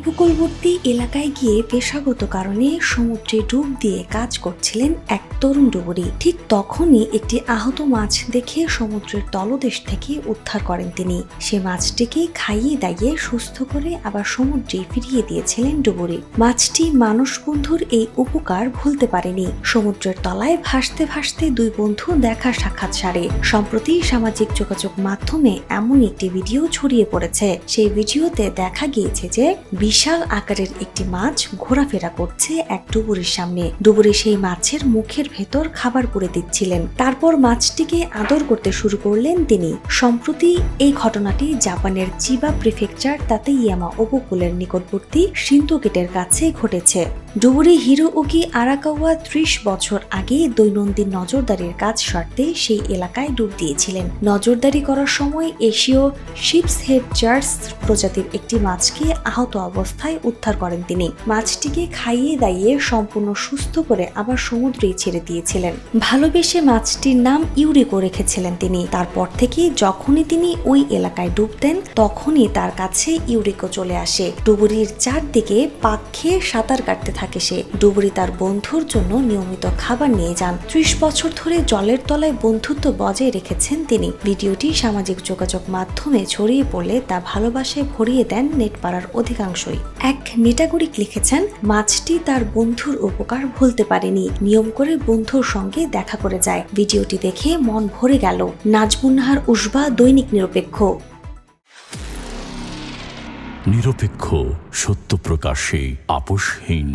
উপকূলবর্তী এলাকায় গিয়ে পেশাগত কারণে সমুদ্রে ডুব দিয়ে কাজ করছিলেন এক তরুণ ডুবুরি। ঠিক তখনই একটি আহত মাছ দেখে সমুদ্রের তলদেশ থেকে উদ্ধার করেন তিনি। সে মাছটিকে খাইয়ে দাইয়ে সুস্থ করে আবার সমুদ্রে ফিরিয়ে দিয়েছিলেন ডুবুরি। মাছটি মানুষ বন্ধুর এই উপকার ভুলতে পারেনি। সমুদ্রের তলায় ভাসতে ভাসতে দুই বন্ধু দেখা সাক্ষাৎ সারে। সম্প্রতি সামাজিক যোগাযোগ মাধ্যমে এমন একটি ভিডিও ছড়িয়ে পড়েছে। সেই ভিডিওতে দেখা গিয়েছে যে বিশাল আকারের একটি মাছ ঘোরাফেরা করছে এক ডুবুরির সামনে। ডুবুরি সেই মাছের মুখের ভেতর খাবার পুরে দিচ্ছিলেন। তারপর মাছটিকে আদর করতে শুরু করলেন তিনি। সম্প্রতি এই ঘটনাটি জাপানের চিবা প্রিফেকচার তাতেইয়ামা উপকূলের নিকটবর্তী শিন্তোকেটের কাছে ঘটেছে। ডুবুরি হিরোউকি আরাকাওয়া ৩০ বছর আগে দৈনন্দিন নজরদারির কাজ সারতে সেই এলাকায় ডুব দিয়েছিলেন। নজরদারি করার সময় এশীয় শিপস হেড জার্স প্রজাতির একটি মাছকে আহত অবস্থায় উদ্ধার করেন তিনি। মাছটিকে খাইয়ে দাইয়ে সম্পূর্ণ সুস্থ করে আবার সমুদ্রেই ছেড়ে দিয়েছিলেন। ভালোবেসে মাছটির নাম ইউরিকো রেখেছিলেন তিনি। তারপর থেকে যখনই তিনি ওই এলাকায় ডুব দেন তখনই তার কাছে ইউরিকো চলে আসে। ডুবুরির চারদিকে পাক খেয়ে সাঁতার কাটতে থাকে সে। ডুবুরি তার বন্ধুর জন্য নিয়মিত খাবার নিয়ে যান। ৩০ বছর ধরে জলের তলায় বন্ধুত্ব বজায় রেখেছেন তিনি। ভিডিওটি সামাজিক যোগাযোগ মাধ্যমে ছড়িয়ে পড়লে তা ভালোবাসায় ভরিয়ে দেন নেটপাড়ার অধিকাংশই। এক নেটাগরিক লিখেছেন, মাছটি তার বন্ধুর উপকার ভুলতে পারেনি, নিয়ম করে বন্ধুর সঙ্গে দেখা করে যায়। ভিডিওটি দেখে মন ভরে গেল। নাজমুন্নাহার উসবা, দৈনিক নিরপেক্ষ। নিরপেক্ষ, সত্য প্রকাশে আপোষহীন।